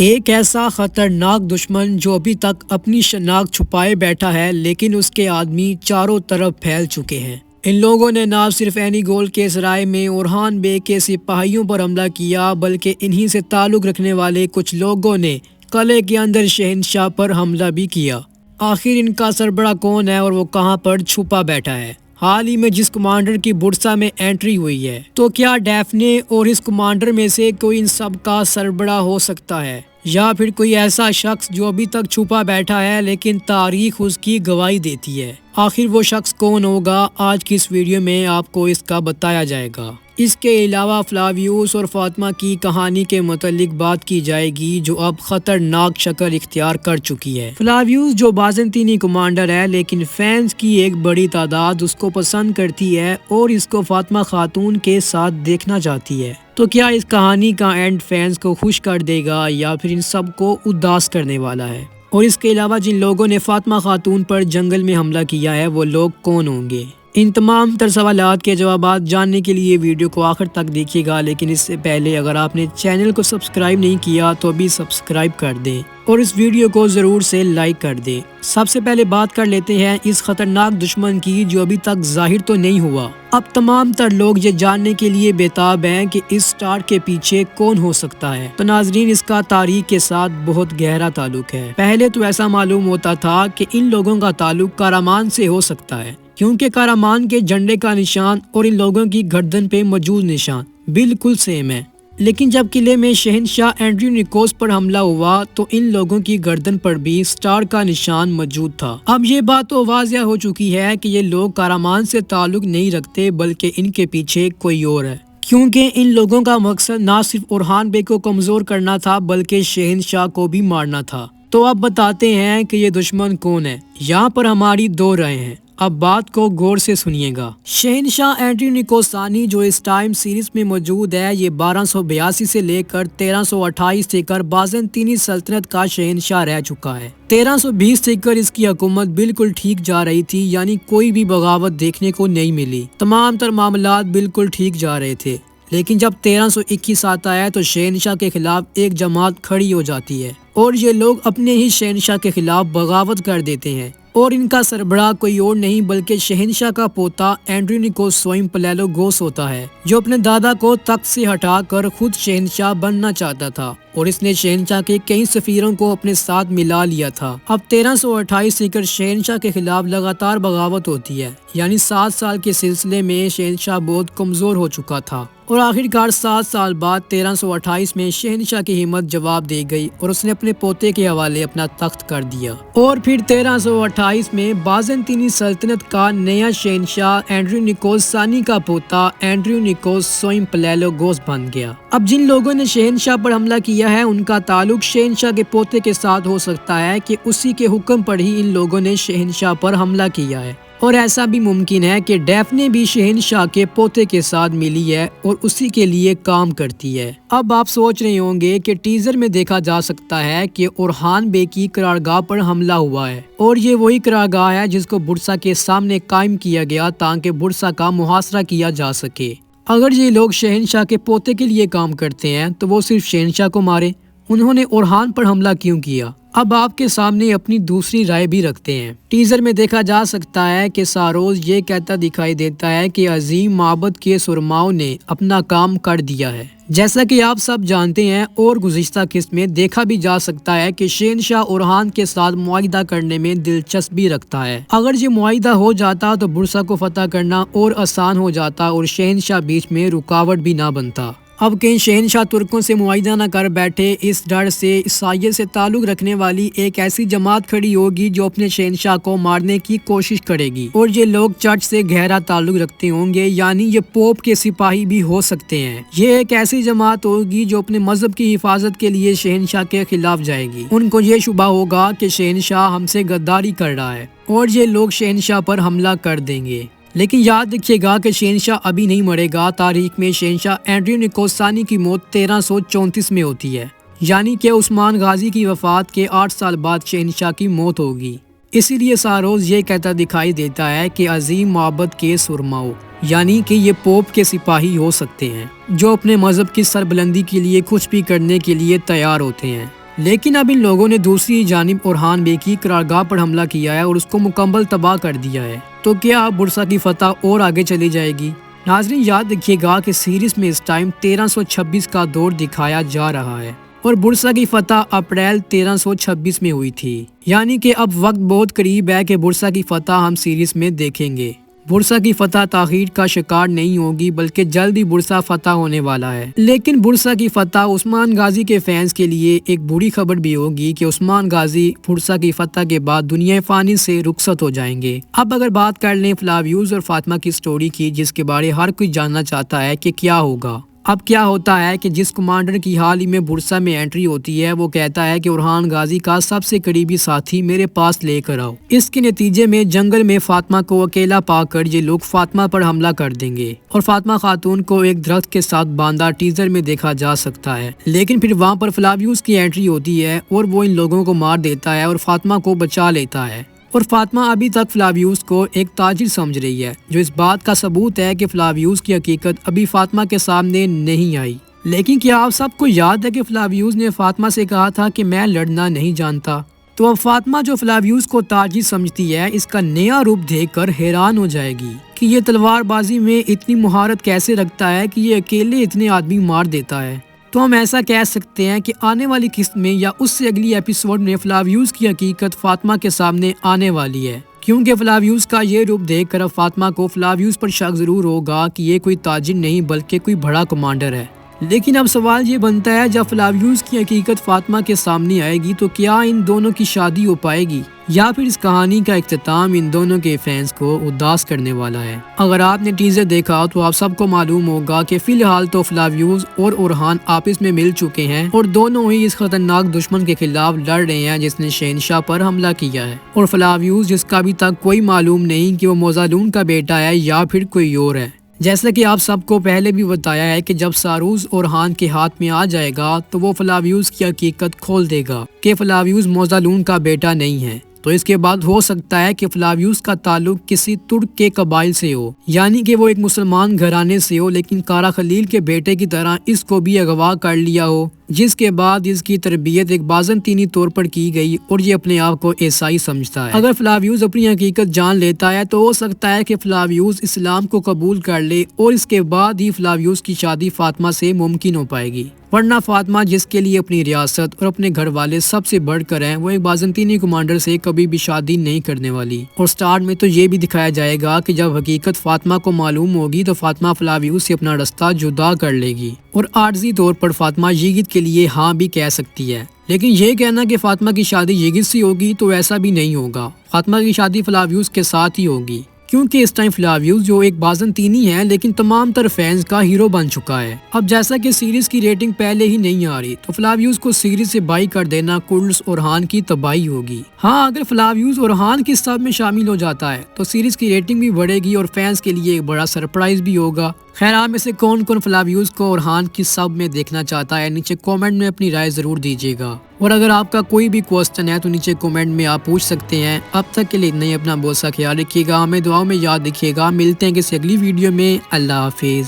ایک ایسا خطرناک دشمن جو ابھی تک اپنی شناخت چھپائے بیٹھا ہے، لیکن اس کے آدمی چاروں طرف پھیل چکے ہیں۔ ان لوگوں نے نہ صرف اینی گول کے سرائے میں اورحان بے کے سپاہیوں پر حملہ کیا، بلکہ انہی سے تعلق رکھنے والے کچھ لوگوں نے قلعے کے اندر شہنشاہ پر حملہ بھی کیا۔ آخر ان کا سربراہ کون ہے اور وہ کہاں پر چھپا بیٹھا ہے؟ حال ہی میں جس کمانڈر کی بورسا میں انٹری ہوئی ہے، تو کیا ڈیفنے اور اس کمانڈر میں سے کوئی ان سب کا سربراہ ہو سکتا ہے، یا پھر کوئی ایسا شخص جو ابھی تک چھپا بیٹھا ہے لیکن تاریخ اس کی گواہی دیتی ہے؟ آخر وہ شخص کون ہوگا؟ آج کی اس ویڈیو میں آپ کو اس کا بتایا جائے گا۔ اس کے علاوہ فلاویوس اور فاطمہ کی کہانی کے متعلق بات کی جائے گی، جو اب خطرناک شکل اختیار کر چکی ہے۔ فلاویوس جو بازنطینی کمانڈر ہے، لیکن فینس کی ایک بڑی تعداد اس کو پسند کرتی ہے اور اس کو فاطمہ خاتون کے ساتھ دیکھنا چاہتی ہے۔ تو کیا اس کہانی کا اینڈ فینس کو خوش کر دے گا یا پھر ان سب کو اداس کرنے والا ہے؟ اور اس کے علاوہ جن لوگوں نے فاطمہ خاتون پر جنگل میں حملہ کیا ہے، وہ لوگ کون ہوں گے؟ ان تمام تر سوالات کے جوابات جاننے کے لیے ویڈیو کو آخر تک دیکھیے گا، لیکن اس سے پہلے اگر آپ نے چینل کو سبسکرائب نہیں کیا تو ابھی سبسکرائب کر دیں اور اس ویڈیو کو ضرور سے لائک کر دیں۔ سب سے پہلے بات کر لیتے ہیں اس خطرناک دشمن کی جو ابھی تک ظاہر تو نہیں ہوا۔ اب تمام تر لوگ یہ جاننے کے لیے بےتاب ہیں کہ اس سٹار کے پیچھے کون ہو سکتا ہے۔ تو ناظرین، اس کا تاریخ کے ساتھ بہت گہرا تعلق ہے۔ پہلے تو ایسا معلوم ہوتا تھا کہ ان لوگوں کا تعلق کارامان سے ہو سکتا ہے، کیونکہ کارامان کے جھنڈے کا نشان اور ان لوگوں کی گردن پہ موجود نشان بالکل سیم ہے۔ لیکن جب قلعے میں شہنشاہ اینڈرونیکوس پر حملہ ہوا تو ان لوگوں کی گردن پر بھی سٹار کا نشان موجود تھا۔ اب یہ بات تو واضح ہو چکی ہے کہ یہ لوگ کارامان سے تعلق نہیں رکھتے، بلکہ ان کے پیچھے کوئی اور ہے، کیونکہ ان لوگوں کا مقصد نہ صرف اورحان بے کو کمزور کرنا تھا بلکہ شہنشاہ کو بھی مارنا تھا۔ تو اب بتاتے ہیں کہ یہ دشمن کون ہے۔ یہاں پر ہماری دو رائے ہیں، اب بات کو غور سے سنیے گا۔ شہنشاہ اینڈرونیکوس ثانی جو اس ٹائم سیریز میں موجود ہے، یہ 1282 سے لے کر 1328 تک بازنطینی سلطنت کا شہنشاہ رہ چکا ہے۔ 1320 تک اس کی حکومت بالکل ٹھیک جا رہی تھی، یعنی کوئی بھی بغاوت دیکھنے کو نہیں ملی، تمام تر معاملات بالکل ٹھیک جا رہے تھے۔ لیکن جب 1321 آتا ہے تو شہنشاہ کے خلاف ایک جماعت کھڑی ہو جاتی ہے اور یہ لوگ اپنے ہی شہنشاہ کے خلاف بغاوت کر دیتے ہیں، اور ان کا سربراہ کوئی اور نہیں بلکہ شہنشاہ کا پوتا اینڈرونیکوس سوئم پلیلوگوس ہوتا ہے، جو اپنے دادا کو تخت سے ہٹا کر خود شہنشاہ بننا چاہتا تھا، اور اس نے شہنشاہ کے کئی سفیروں کو اپنے ساتھ ملا لیا تھا۔ اب 1328 سے شہنشاہ کے خلاف لگاتار بغاوت ہوتی ہے، یعنی 7 سال کے سلسلے میں شہنشاہ بہت کمزور ہو چکا تھا، اور آخرکار 7 سال بعد 1328 میں شہنشاہ کی ہمت جواب دے گئی اور اس نے اپنے پوتے کے حوالے اپنا تخت کر دیا، اور پھر 1328 میں بازنطینی سلطنت کا نیا شہنشاہ اینڈرونیکوس ثانی کا پوتا اینڈرونیکوس سوئم پلیلوگوس بن گیا۔ اب جن لوگوں نے شہنشاہ پر حملہ کیا ہے، ان کا تعلق شہنشاہ کے پوتے کے ساتھ ہو سکتا ہے کہ اسی کے حکم پر ہی ان لوگوں نے شہنشاہ پر حملہ کیا ہے، اور ایسا بھی ممکن ہے کہ ڈیفنے بھی شہنشاہ کے پوتے کے ساتھ ملی ہے اور اسی کے لیے کام کرتی ہے۔ اب آپ سوچ رہے ہوں گے کہ ٹیزر میں دیکھا جا سکتا ہے کہ اورحان بے کی قرارگاہ پر حملہ ہوا ہے، اور یہ وہی قرارگاہ ہے جس کو بورسا کے سامنے قائم کیا گیا تاکہ بورسا کا محاصرہ کیا جا سکے۔ اگر یہ لوگ شہنشاہ کے پوتے کے لیے کام کرتے ہیں تو وہ صرف شہنشاہ کو مارے، انہوں نے اورحان پر حملہ کیوں کیا؟ اب آپ کے سامنے اپنی دوسری رائے بھی رکھتے ہیں۔ ٹیزر میں دیکھا جا سکتا ہے کہ ساروس یہ کہتا دکھائی دیتا ہے کہ عظیم معبد کے سرماؤں نے اپنا کام کر دیا ہے، جیسا کہ آپ سب جانتے ہیں، اور گزشتہ قسط میں دیکھا بھی جا سکتا ہے کہ شہنشاہ اورحان کے ساتھ معاہدہ کرنے میں دلچسپی رکھتا ہے۔ اگر یہ معاہدہ ہو جاتا تو بورسا کو فتح کرنا اور آسان ہو جاتا اور شہنشاہ بیچ میں رکاوٹ بھی نہ بنتا۔ اب کہیں شہنشاہ ترکوں سے معاہدہ نہ کر بیٹھے، اس ڈر سے عیسائیت سے تعلق رکھنے والی ایک ایسی جماعت کھڑی ہوگی جو اپنے شہنشاہ کو مارنے کی کوشش کرے گی، اور یہ لوگ چرچ سے گہرا تعلق رکھتے ہوں گے، یعنی یہ پوپ کے سپاہی بھی ہو سکتے ہیں۔ یہ ایک ایسی جماعت ہوگی جو اپنے مذہب کی حفاظت کے لیے شہنشاہ کے خلاف جائے گی۔ ان کو یہ شبہ ہوگا کہ شہنشاہ ہم سے غداری کر رہا ہے، اور یہ لوگ شہنشاہ پر حملہ کر دیں گے۔ لیکن یاد رکھیے گا کہ شہنشاہ ابھی نہیں مرے گا۔ تاریخ میں شہنشاہ اینڈرونیکوس ثانی کی موت 1334 میں ہوتی ہے، یعنی کہ عثمان غازی کی وفات کے 8 سال بعد شہنشاہ کی موت ہوگی۔ اسی لیے ساروس یہ کہتا دکھائی دیتا ہے کہ عظیم معبد کے سرماؤں، یعنی کہ یہ پوپ کے سپاہی ہو سکتے ہیں جو اپنے مذہب کی سربلندی کے لیے کچھ بھی کرنے کے لیے تیار ہوتے ہیں۔ لیکن اب ان لوگوں نے دوسری جانب اورحان بے کی قرارگاہ پر حملہ کیا ہے اور اس کو مکمل تباہ کر دیا ہے۔ تو کیا اب برسا کی فتح اور آگے چلی جائے گی؟ ناظرین یاد رکھیے گا کہ سیریز میں اس ٹائم 1326 کا دور دکھایا جا رہا ہے اور برسا کی فتح اپریل 1326 میں ہوئی تھی، یعنی کہ اب وقت بہت قریب ہے کہ برسا کی فتح ہم سیریز میں دیکھیں گے۔ برسا کی فتح تاخیر کا شکار نہیں ہوگی بلکہ جلد ہی برسا فتح ہونے والا ہے۔ لیکن برسا کی فتح عثمان غازی کے فینس کے لیے ایک بری خبر بھی ہوگی کہ عثمان غازی برسا کی فتح کے بعد دنیا فانی سے رخصت ہو جائیں گے۔ اب اگر بات کر لیں فلاویوز اور فاطمہ کی سٹوری کی، جس کے بارے ہر کوئی جاننا چاہتا ہے کہ کیا ہوگا۔ اب کیا ہوتا ہے کہ جس کمانڈر کی حال ہی میں برسا میں انٹری ہوتی ہے وہ کہتا ہے کہ اورحان غازی کا سب سے قریبی ساتھی میرے پاس لے کر آؤ۔ اس کے نتیجے میں جنگل میں فاطمہ کو اکیلا پا کر یہ لوگ فاطمہ پر حملہ کر دیں گے اور فاطمہ خاتون کو ایک درخت کے ساتھ باندھا ٹیزر میں دیکھا جا سکتا ہے۔ لیکن پھر وہاں پر فلاویوز کی انٹری ہوتی ہے اور وہ ان لوگوں کو مار دیتا ہے اور فاطمہ کو بچا لیتا ہے۔ اور فاطمہ ابھی تک فلاویوز کو ایک تاجر سمجھ رہی ہے، جو اس بات کا ثبوت ہے کہ فلاویوز کی حقیقت ابھی فاطمہ کے سامنے نہیں آئی۔ لیکن کیا آپ سب کو یاد ہے کہ فلاویوز نے فاطمہ سے کہا تھا کہ میں لڑنا نہیں جانتا؟ تو اب فاطمہ جو فلاویوز کو تاجر سمجھتی ہے، اس کا نیا روپ دیکھ کر حیران ہو جائے گی کہ یہ تلوار بازی میں اتنی مہارت کیسے رکھتا ہے کہ یہ اکیلے اتنے آدمی مار دیتا ہے۔ تو ہم ایسا کہہ سکتے ہیں کہ آنے والی قسط میں یا اس سے اگلی ایپیسوڈ میں فلاویوز کی حقیقت فاطمہ کے سامنے آنے والی ہے، کیونکہ فلاویوز کا یہ روپ دیکھ کر اب فاطمہ کو فلاویوز پر شک ضرور ہوگا کہ یہ کوئی تاجر نہیں بلکہ کوئی بڑا کمانڈر ہے۔ لیکن اب سوال یہ بنتا ہے، جب فلاویوز کی حقیقت فاطمہ کے سامنے آئے گی تو کیا ان دونوں کی شادی ہو پائے گی، یا پھر اس کہانی کا اختتام ان دونوں کے فینس کو اداس کرنے والا ہے؟ اگر آپ نے ٹیزر دیکھا تو آپ سب کو معلوم ہوگا کہ فی الحال تو فلاویوز اور اورحان آپس میں مل چکے ہیں اور دونوں ہی اس خطرناک دشمن کے خلاف لڑ رہے ہیں جس نے شہنشاہ پر حملہ کیا ہے، اور فلاویوز جس کا ابھی تک کوئی معلوم نہیں کہ وہ موزالون کا بیٹا ہے یا پھر کوئی اور ہے۔ جیسا کہ آپ سب کو پہلے بھی بتایا ہے کہ جب ساروز اورحان کے ہاتھ میں آ جائے گا تو وہ فلاویوز کی حقیقت کھول دے گا کہ فلاویوز موزالون کا بیٹا نہیں ہے۔ تو اس کے بعد ہو سکتا ہے کہ فلاویوز کا تعلق کسی ترک کے قبائل سے ہو، یعنی کہ وہ ایک مسلمان گھرانے سے ہو، لیکن کارا خلیل کے بیٹے کی طرح اس کو بھی اغوا کر لیا ہو، جس کے بعد اس کی تربیت ایک بازنطینی طور پر کی گئی اور یہ اپنے آپ کو عیسائی سمجھتا ہے۔ اگر فلاویوز اپنی حقیقت جان لیتا ہے تو ہو سکتا ہے کہ فلاویوز اسلام کو قبول کر لے اور اس کے بعد ہی فلاویوز کی شادی فاطمہ سے ممکن ہو پائے گی، ورنہ فاطمہ جس کے لیے اپنی ریاست اور اپنے گھر والے سب سے بڑھ کر ہیں، وہ ایک بازنطینی کمانڈر سے کبھی بھی شادی نہیں کرنے والی۔ اور سٹارٹ میں تو یہ بھی دکھایا جائے گا کہ جب حقیقت فاطمہ کو معلوم ہوگی تو فاطمہ فلاویوز سے اپنا رشتہ جدا کر لے گی اور عارضی طور پر فاطمہ یگت کے لیے ہاں بھی کہہ سکتی ہے۔ لیکن یہ کہنا کہ فاطمہ کی شادی یگت سے ہوگی تو ایسا بھی نہیں ہوگا، فاطمہ کی شادی فلاویوز کے ساتھ ہی ہوگی، کیونکہ اس ٹائم فلاویوز جو ایک بازنطینی ہے لیکن تمام تر فینز کا ہیرو بن چکا ہے۔ اب جیسا کہ سیریز کی ریٹنگ پہلے ہی نہیں آ رہی تو فلاویوز کو سیریز سے بائی کر دینا کورلس اورحان کی تباہی ہوگی۔ ہاں اگر فلاویوز اورحان کی سب میں شامل ہو جاتا ہے تو سیریز کی ریٹنگ بھی بڑھے گی اور فینز کے لیے ایک بڑا سرپرائز بھی ہوگا۔ خیر آپ میں سے کون کون فلاویوز کو اورحان کی سب میں دیکھنا چاہتا ہے، نیچے کومنٹ میں اپنی رائے ضرور دیجیے گا، اور اگر آپ کا کوئی بھی کوسچن ہے تو نیچے کومنٹ میں آپ پوچھ سکتے ہیں۔ اب تک کے لیے اتنا ہی، اپنا بہت سا خیال رکھیے گا، ہمیں دعاؤں میں یاد رکھیے گا، ملتے ہیں کسی اگلی ویڈیو میں، اللہ حافظ۔